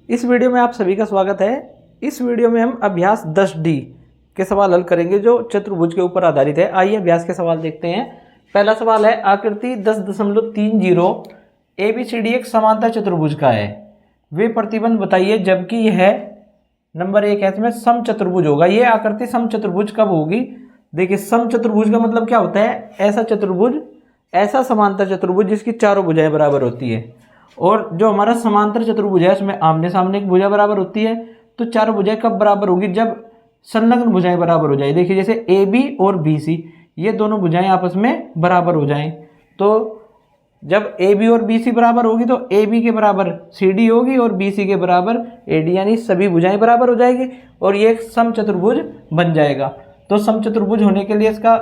इस वीडियो में आप सभी का स्वागत है। इस वीडियो में हम अभ्यास 10D के सवाल हल करेंगे जो चतुर्भुज के ऊपर आधारित है। आइए अभ्यास के सवाल देखते हैं। पहला सवाल है, आकृति 10.30 ABCD एक समांतर चतुर्भुज का है, वे प्रतिबंध बताइए जबकि यह नंबर 1 है इसमें सम चतुर्भुज होगा। ये आकृति सम चतुर्भुज कब होगी? देखिए, सम चतुर्भुज का मतलब क्या होता है? ऐसा चतुर्भुज, ऐसा समांतर चतुर्भुज जिसकी चारों भुजाएं बराबर होती है। और जो हमारा समांतर चतुर्भुज है उसमें आमने सामने की भुजा बराबर होती है। तो चारों भुजाएं कब बराबर होगी? जब संलग्न भुजाएं बराबर हो जाए। देखिए, जैसे AB और BC ये दोनों भुजाएं आपस में बराबर हो जाएं, तो जब AB और BC बराबर होगी तो AB के बराबर CD होगी और BC के बराबर AD, यानी सभी भुजाएं बराबर हो जाएगी और ये एक सम चतुर्भुज बन जाएगा। तो सम चतुर्भुज होने के लिए इसका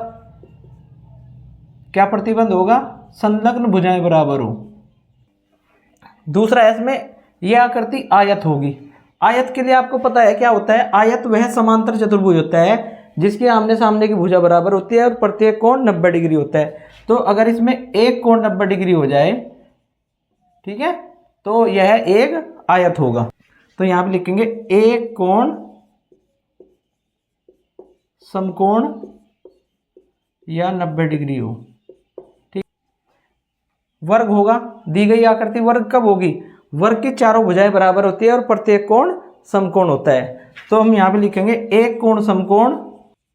क्या प्रतिबंध होगा? संलग्न भुजाएं बराबर हो। दूसरा है, इसमें यह आकृति आयत होगी। आयत के लिए आपको पता है क्या होता है? आयत वह समांतर चतुर्भुज होता है जिसके आमने सामने की भुजा बराबर होती है और प्रत्येक कोण 90 डिग्री होता है। तो अगर इसमें एक कोण 90 डिग्री हो जाए, ठीक है, तो यह एक आयत होगा। तो यहां पे लिखेंगे एक कोण समकोण या 90 डिग्री हो। ठीक, वर्ग होगा। दी गई आकृति वर्ग कब होगी? वर्ग की चारों भुजाएं बराबर होती है और प्रत्येक कोण समकोण होता है। तो हम यहां पे लिखेंगे एक कोण समकोण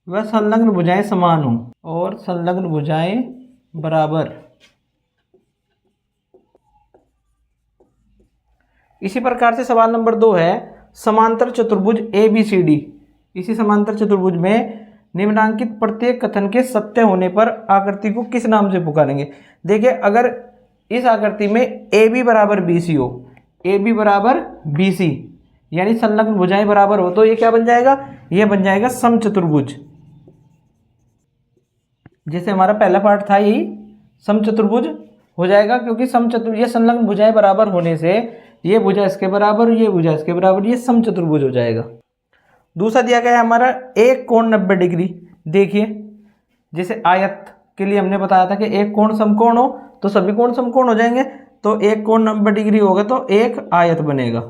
व संलग्न भुजाएं समान हो और संलग्न भुजाएं बराबर। इसी प्रकार से सवाल नंबर 2 है, समांतर चतुर्भुज ABCD। इसी समांतर चतुर्भुज में निम्नांकित प्रत्येक कथन के सत्य होने पर आकृति को किस नाम से पुकारेंगे? देखिए, अगर इस आकृति में AB बराबर BC हो, AB बराबर BC यानी संलग्न भुजाएं बराबर हो, तो ये क्या बन जाएगा? ये बन जाएगा समचतुर्भुज। जैसे हमारा पहला पार्ट था, यही समचतुर्भुज हो जाएगा, क्योंकि समचतुर्भुज ये संलग्न भुजाएं बराबर होने से ये भुजा इसके बराबर, ये भुजा इसके बराबर, ये समचतुर्भुज हो जाएगा। दूसरा दिया गया है हमारा एक कोण 90 डिग्री। देखिए, जैसे आयत के लिए हमने बताया था कि एक कोण समकोण हो तो सभी कोण समकोण हो जाएंगे, तो एक कोण 90 डिग्री होगा तो एक आयत बनेगा।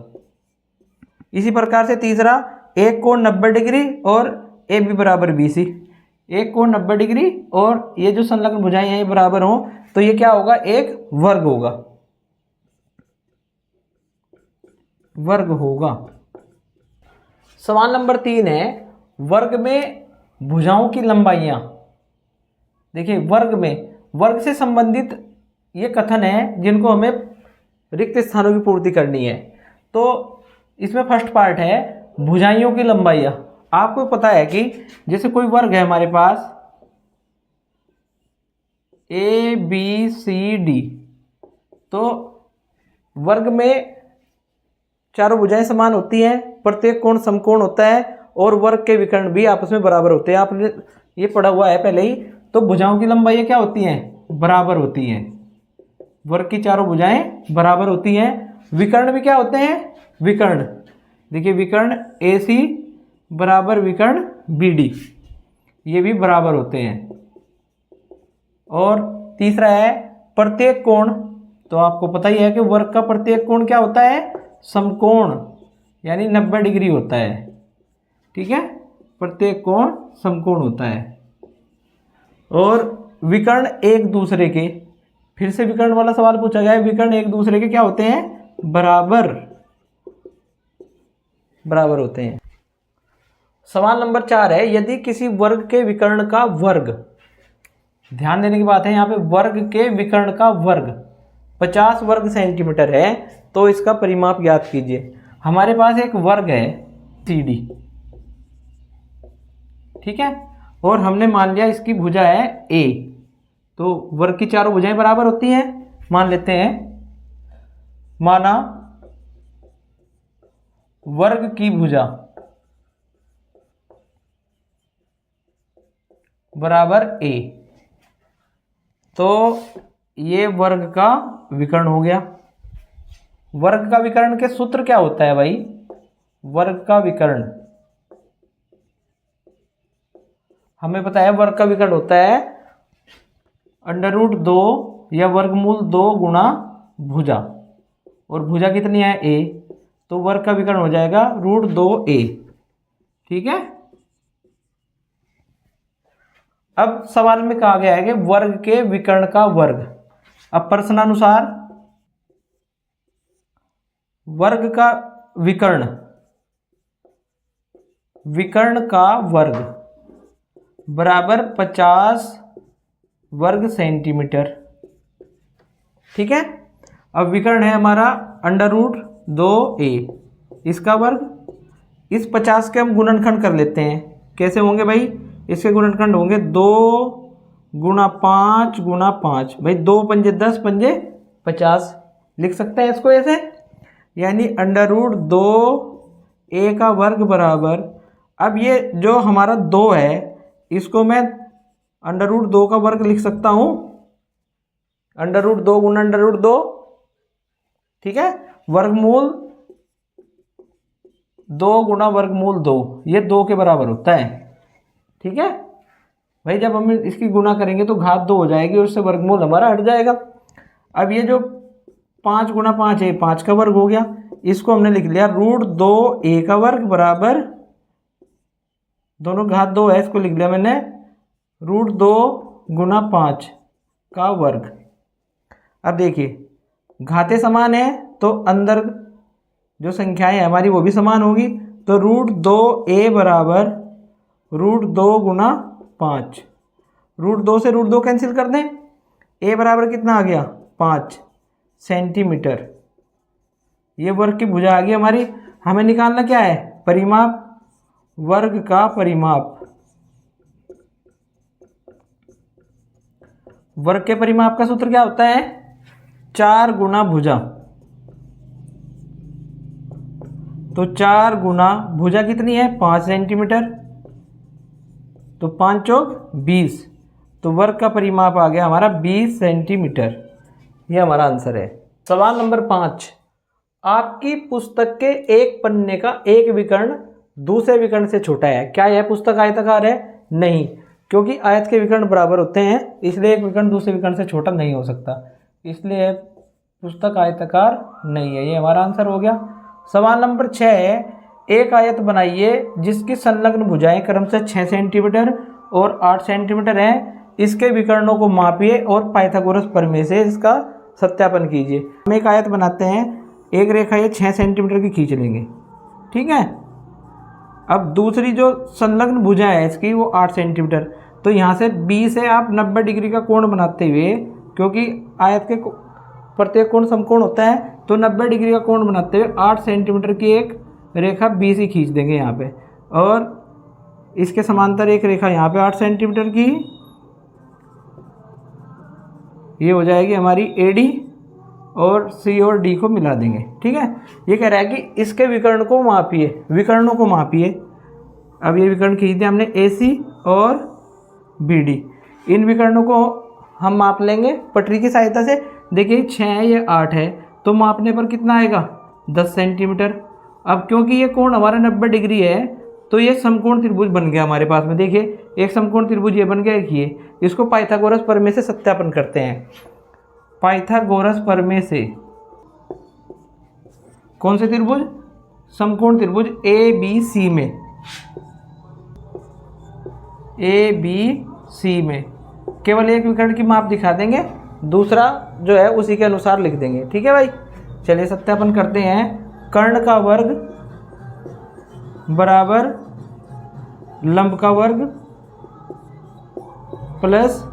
इसी प्रकार से तीसरा, एक कोण 90 डिग्री और AB बराबर BC, एक कोण 90 डिग्री और ये जो संलग्न भुजाएं हैं ये बराबर हो, तो ये क्या होगा? एक वर्ग होगा। वर्ग होगा। सवाल नंबर 3 है, वर्ग में भुजाओं की लंबाइयां। देखिए, वर्ग से संबंधित ये कथन है जिनको हमें रिक्त स्थानों की पूर्ति करनी है। तो इसमें फर्स्ट पार्ट है भुजाइयों की लंबाइयां। आपको पता है कि जैसे कोई वर्ग है हमारे पास ABCD, तो वर्ग में चारों भुजाएं समान होती हैं, प्रत्येक कोण समकोण होता है और वर्ग के विकर्ण भी आपस में बराबर होते हैं। आपने ये पढ़ा हुआ है पहले ही। तो भुजाओं की लंबाइयां क्या होती हैं? बराबर होती हैं। वर्ग की चारों भुजाएं बराबर होती हैं। विकर्ण भी क्या होते हैं? विकर्ण, देखिए विकर्ण AC बराबर विकर्ण BD, ये भी बराबर होते हैं। और तीसरा है प्रत्येक कोण। तो आपको पता ही है कि वर्ग का प्रत्येक कोण क्या होता है? समकोण, यानी 90 डिग्री होता है। ठीक है, प्रत्येक कोण समकोण होता है। और विकर्ण एक दूसरे के, फिर से विकर्ण वाला सवाल पूछा गया है, विकर्ण एक दूसरे के क्या होते हैं? बराबर होते हैं। सवाल नंबर 4 है, यदि किसी वर्ग के विकर्ण का वर्ग, ध्यान देने की बात है यहाँ पे, वर्ग के विकर्ण का वर्ग 50 वर्ग सेंटीमीटर है तो इसका परिमाप ज्ञात कीजिए। हमारे पास एक वर्ग है CD, ठीक है, और हमने मान लिया इसकी भुजा है A, तो वर्ग की चारों भुजाएं बराबर होती हैं। मान लेते हैं, माना वर्ग की भुजा बराबर A, तो ये वर्ग का विकर्ण हो गया। वर्ग का विकर्ण के सूत्र क्या होता है भाई? वर्ग का विकर्ण हमें पता है, वर्ग का विकर्ण होता है √2 या वर्गमूल 2 गुणा भुजा, और भुजा कितनी है? A, तो वर्ग का विकर्ण हो जाएगा √2a। ठीक है। अब सवाल में कहा गया है कि वर्ग के विकर्ण का वर्ग। अब प्रश्नानुसार वर्ग का विकर्ण, विकर्ण का वर्ग बराबर 50 वर्ग सेंटीमीटर। ठीक है। अब विकर्ण है हमारा √2a, इसका वर्ग। इस 50 के हम गुणनखंड कर लेते हैं। कैसे होंगे भाई? इसके गुणनखंड होंगे 2 × 5 × 5। भाई 2 पंजे 10, पंजे 50, लिख सकते हैं इसको ऐसे। यानी √2a का वर्ग बराबर, अब ये जो हमारा 2 है इसको मैं √2 का वर्ग लिख सकता हूँ, √2 × √2। ठीक है। वर्गमूल 2 × वर्गमूल 2, ये 2 के बराबर होता है। ठीक है भाई। जब हम इसकी गुणा करेंगे तो घात 2 हो जाएगी और उससे वर्गमूल हमारा हट जाएगा। अब ये जो 5 × 5 है, 5 का वर्ग हो गया। इसको हमने लिख लिया √2a का वर्ग बराबर, दोनों घात 2 है, इसको लिख लिया मैंने √2 × 5 का वर्ग। अब देखिए घातें समान है तो अंदर जो संख्याएं हैं हमारी वो भी समान होगी। तो √2a बराबर √2 × 5। √2 से √2 कैंसिल कर दें। a बराबर कितना आ गया? 5 सेंटीमीटर। ये वर्ग की भुजा आ गई हमारी। हमें निकालना क्या है? परिमाप, वर्ग का परिमाप। वर्ग के परिमाप का सूत्र क्या होता है? 4 गुना भुजा। तो 4 गुना भुजा कितनी है? 5 सेंटीमीटर। तो 5 चौक 20। तो वर्ग का परिमाप आ गया हमारा 20 सेंटीमीटर। ये हमारा आंसर है। सवाल नंबर 5, आपकी पुस्तक के एक पन्ने का एक विकर्ण दूसरे विकर्ण से छोटा है। क्या यह पुस्तक आयताकार है? नहीं, क्योंकि आयत के विकर्ण बराबर होते हैं, इसलिए एक विकर्ण दूसरे विकर्ण से छोटा नहीं हो सकता, इसलिए पुस्तक आयताकार नहीं है। ये हमारा आंसर हो गया। सवाल नंबर 6 है, एक आयत बनाइए जिसकी संलग्न भुजाएं क्रमशः 6 सेंटीमीटर और 8 सेंटीमीटर हैं। इसके विकर्णों को मापिए और पाइथागोरस प्रमेय से इसका सत्यापन कीजिए। हम एक आयत बनाते हैं, एक रेखा ये 6 सेंटीमीटर की खींच लेंगे। ठीक है। अब दूसरी जो संलग्न भुजा है इसकी वो 8 सेंटीमीटर। तो यहाँ से B से आप 90 डिग्री का कोण बनाते हुए, क्योंकि आयत के प्रत्येक कोण समकोण होता है, तो 90 डिग्री का कोण बनाते हुए 8 सेंटीमीटर की एक रेखा BC खींच देंगे यहाँ पे, और इसके समांतर एक रेखा यहाँ पे 8 सेंटीमीटर की, ये हो जाएगी हमारी AD, और C और D को मिला देंगे। ठीक है। ये कह रहा है कि इसके विकर्ण को मापिए, विकर्णों को मापिए। अब ये विकर्ण खींच दिया हमने AC और BD। इन विकर्णों को हम माप लेंगे पटरी की सहायता से। देखिए 6 है, ये 8 है, तो मापने पर कितना आएगा? 10 सेंटीमीटर। अब क्योंकि ये कोण हमारा 90 डिग्री है, तो ये समकोण त्रिभुज बन गया हमारे पास में। देखिए एक समकोण त्रिभुज ये बन गया। देखिए इसको पाइथागोरस प्रमेय से सत्यापन करते हैं। पाइथागोरस प्रमेय से कौन से त्रिभुज? समकोण त्रिभुज ABC में, ABC में केवल एक विकर्ण की माप दिखा देंगे, दूसरा जो है उसी के अनुसार लिख देंगे। ठीक है भाई। चलिए सत्यापन करते हैं। कर्ण का वर्ग बराबर लंब का वर्ग प्लस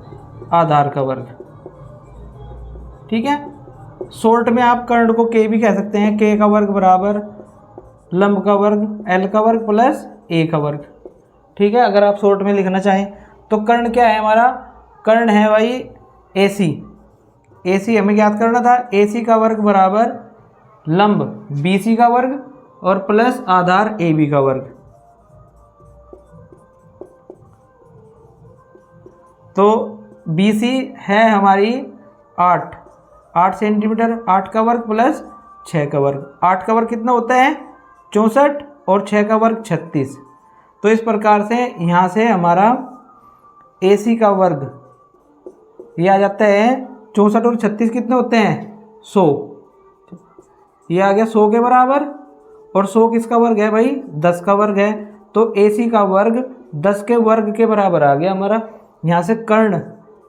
आधार का वर्ग। ठीक है। शॉर्ट में आप कर्ण को K भी कह सकते हैं। K का वर्ग बराबर लंब का वर्ग L का वर्ग प्लस A का वर्ग। ठीक है। अगर आप शॉर्ट में लिखना चाहें तो कर्ण क्या है हमारा? कर्ण है भाई AC। AC हमें याद करना था। AC का वर्ग बराबर लंब BC का वर्ग और प्लस आधार AB का वर्ग। तो BC है हमारी 8 सेंटीमीटर, 8 का वर्ग प्लस 6 का वर्ग। 8 का वर्ग कितना होता है? 64, और 6 का वर्ग 36। तो इस प्रकार से यहाँ से हमारा AC का वर्ग ये आ जाता है 64 और 36 कितने होते हैं? 100। ये आ गया 100 के बराबर। और 100 किसका वर्ग है भाई? 10 का वर्ग है। तो AC का वर्ग 10 के वर्ग के बराबर आ गया हमारा। यहाँ से कर्ण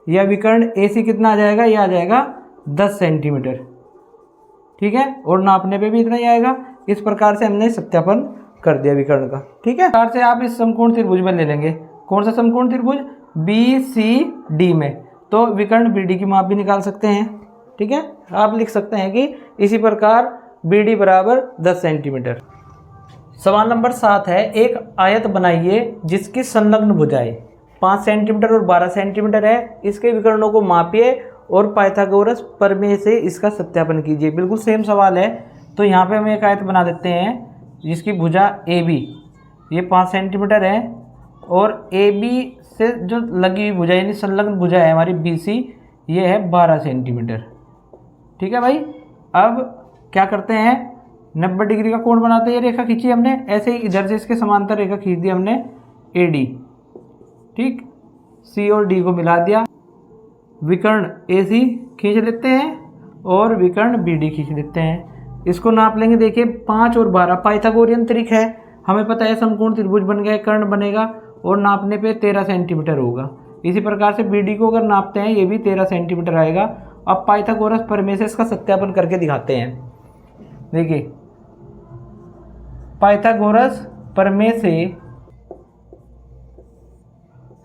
या विकर्ण AC कितना आ जाएगा? ये आ जाएगा 10 सेंटीमीटर। ठीक है, और नापने पे भी इतना ही आएगा। इस प्रकार से हमने सत्यापन कर दिया विकर्ण का। ठीक है, इस प्रकार से आप इस समकोण त्रिभुज में ले लेंगे। कौन सा समकोण त्रिभुज? BCD में। तो विकर्ण BD की माप भी निकाल सकते हैं। ठीक है, आप लिख सकते हैं कि इसी प्रकार BD बराबर 10 सेंटीमीटर। सवाल नंबर 7 है, एक आयत बनाइए जिसकी संलग्न भुजाएं 5 सेंटीमीटर और 12 सेंटीमीटर है। इसके विकर्णों को मापिए और पाइथागोरस प्रमेय से इसका सत्यापन कीजिए। बिल्कुल सेम सवाल है। तो यहाँ पे हम एक आयत बना देते हैं जिसकी भुजा AB ये 5 सेंटीमीटर है और AB से जो लगी हुई भुजा यानी संलग्न भुजा है हमारी BC ये है 12 सेंटीमीटर। ठीक है भाई, अब क्या करते हैं? 90 डिग्री का कोण बनाते हैं। ये रेखा खींची हमने, ऐसे ही इधर से इसके समांतर रेखा खींच दी हमने AD। ठीक, C और D को मिला दिया। विकर्ण AC खींच लेते हैं और विकर्ण BD खींच लेते हैं। इसको नाप लेंगे। देखिए 5 और 12 पाइथागोरियन त्रिक है, हमें पता है समकोण त्रिभुज बन गया, कर्ण बनेगा और नापने पे 13 सेंटीमीटर होगा। इसी प्रकार से BD को अगर नापते हैं ये भी 13 सेंटीमीटर आएगा। अब पाइथागोरस प्रमेय से इसका सत्यापन करके दिखाते हैं। देखिए पाइथागोरस प्रमेय से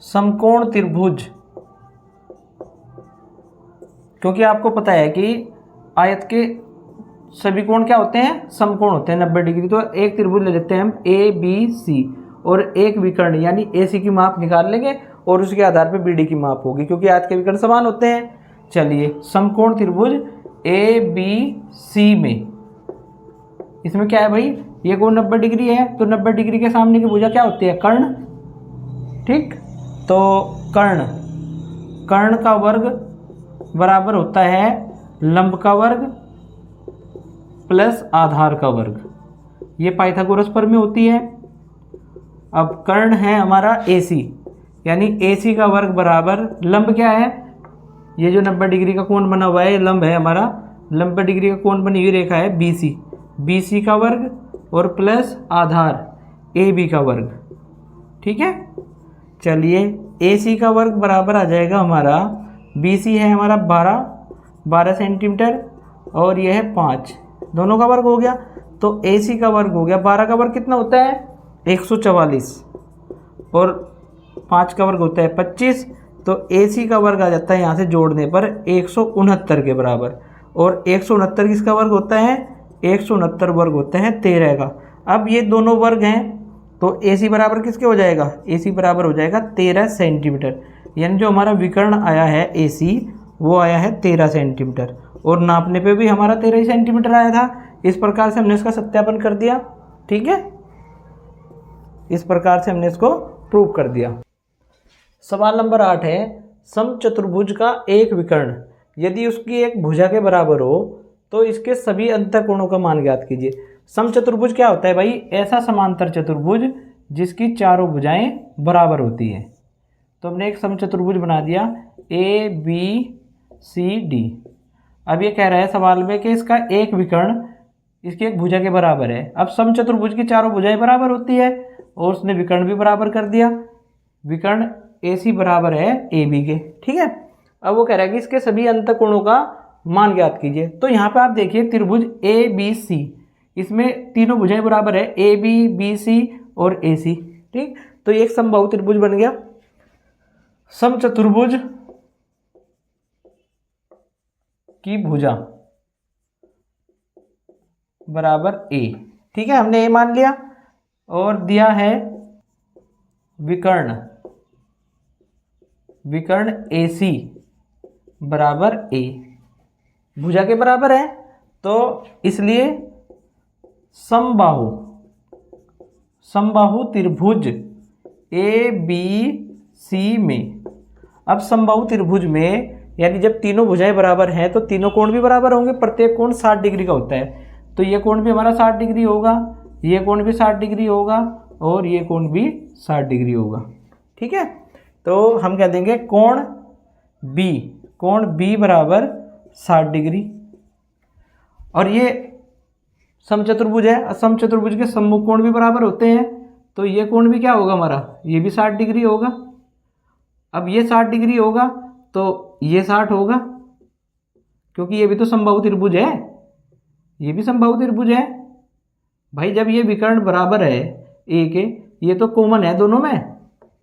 समकोण त्रिभुज, क्योंकि आपको पता है कि आयत के सभी कोण क्या होते हैं? समकोण होते हैं 90 डिग्री। तो एक त्रिभुज ले लेते हैं हम ABC और एक विकर्ण यानी AC की माप निकाल लेंगे और उसके आधार पर BD की माप होगी, क्योंकि आयत के विकर्ण समान होते हैं। चलिए समकोण त्रिभुज ABC में इसमें क्या है भाई? ये कोण 90 डिग्री है, तो 90 डिग्री के सामने की भुजा क्या होती है? कर्ण। ठीक, तो कर्ण का वर्ग बराबर होता है लंब का वर्ग प्लस आधार का वर्ग। ये पाइथागोरस प्रमेय होती है। अब कर्ण है हमारा AC यानी AC का वर्ग बराबर लंब क्या है? ये जो 90 डिग्री का कोण बना हुआ है ये लंब है हमारा। 90 डिग्री का कोण बनी हुई रेखा है BC का वर्ग और प्लस आधार AB का वर्ग। ठीक है, चलिए AC का वर्ग बराबर आ जाएगा हमारा, BC है हमारा 12 सेंटीमीटर और यह है 5, दोनों का वर्ग हो गया। तो AC का वर्ग हो गया, 12 का वर्ग कितना होता है? 144 और 5 का वर्ग होता है 25। तो AC का वर्ग आ जाता है यहाँ से जोड़ने पर 169 के बराबर। और 169 किसका वर्ग होता है? 169 वर्ग होता है 13 का। अब ये दोनों वर्ग हैं तो AC बराबर किसके हो जाएगा? AC बराबर हो जाएगा 13 सेंटीमीटर। यानी जो हमारा विकर्ण आया है AC वो आया है 13 सेंटीमीटर और नापने पे भी हमारा 13 सेंटीमीटर आया था। इस प्रकार से हमने इसका सत्यापन कर दिया। ठीक है, इस प्रकार से हमने इसको प्रूव कर दिया। सवाल नंबर 8 है, समचतुर्भुज का एक विकर्ण यदि उसकी एक भुजा के बराबर हो तो इसके सभी अंतःकोणों का मान ज्ञात कीजिए। समचतुर्भुज क्या होता है भाई? ऐसा समांतर चतुर्भुज जिसकी चारों भुजाएं बराबर होती हैं। तो हमने एक समचतुर्भुज बना दिया ABCD। अब ये कह रहा है सवाल में कि इसका एक विकर्ण इसकी एक भुजा के बराबर है। अब समचतुर्भुज की चारों भुजाएं बराबर होती है और उसने विकर्ण भी बराबर कर दिया। विकर्ण AC बराबर है AB के। ठीक है, अब वो कह रहा है कि इसके सभी अंतःकोणों का मान ज्ञात कीजिए। तो यहाँ पे आप देखिए त्रिभुज ABC, इसमें तीनों भुजाएं बराबर है AB, BC और AC। ठीक, तो ये एक समबाहु त्रिभुज बन गया। समचतुर्भुज की भुजा बराबर A। ठीक है, हमने A मान लिया और दिया है विकर्ण AC बराबर A, भुजा के बराबर है तो इसलिए समबाहु त्रिभुज ABC में, अब समबाहु त्रिभुज में यानी जब तीनों भुजाएं बराबर हैं तो तीनों कोण भी बराबर होंगे। प्रत्येक कोण 60 डिग्री का होता है, तो ये कोण भी हमारा 60 डिग्री होगा, ये कोण भी 60 डिग्री होगा और ये कोण भी 60 डिग्री होगा। ठीक है, तो हम कह देंगे कोण B बराबर 60 डिग्री। और ये समचतुर्भुज है और समचतुर्भुज के सम्मुख कोण भी बराबर होते हैं, तो ये कोण भी क्या होगा हमारा, ये भी 60 डिग्री होगा। अब ये 60 डिग्री होगा तो ये 60 होगा, क्योंकि ये भी तो समबाहु त्रिभुज है, ये भी समबाहु त्रिभुज है भाई। जब ये विकर्ण बराबर है ए के, ये तो कॉमन है दोनों में,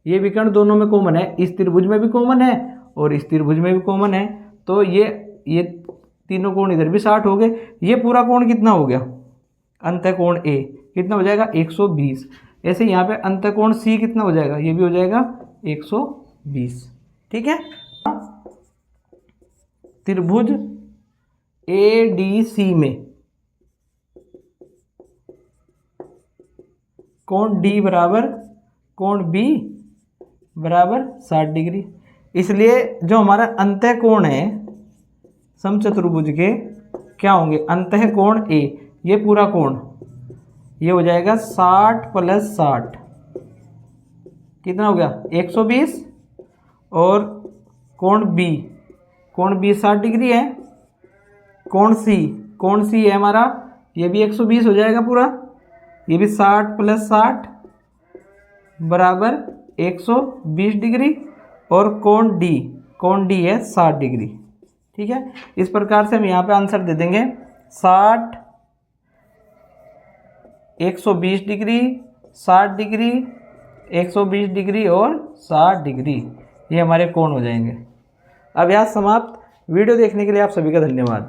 ये विकर्ण दोनों में कॉमन है, इस त्रिभुज में भी कॉमन है और इस त्रिभुज में भी कॉमन है, तो ये तीनों कोण इधर भी 60 हो गए। ये पूरा कोण कितना हो गया, अंतःकोण ए कितना हो जाएगा 120। ऐसे यहाँ पे अंतःकोण सी कितना हो जाएगा, ये भी हो जाएगा 120। ठीक है, त्रिभुज ADC में कोण D बराबर कोण B बराबर 60 डिग्री। इसलिए जो हमारा अंतःकोण है समचतुर्भुज के क्या होंगे, अंतःकोण A, ये पूरा कोण ये हो जाएगा 60 + 60 कितना हो गया 120, और कोण B 60 डिग्री है। कोण C है हमारा, ये भी 120 हो जाएगा पूरा, ये भी 60 + 60 बराबर 120 डिग्री, और कोण D है 60 डिग्री। ठीक है, इस प्रकार से हम यहाँ पे आंसर दे देंगे 60, 120 डिग्री, 60 डिग्री, 120 डिग्री और 60 डिग्री, ये हमारे कोण हो जाएंगे। अभ्यास समाप्त। वीडियो देखने के लिए आप सभी का धन्यवाद।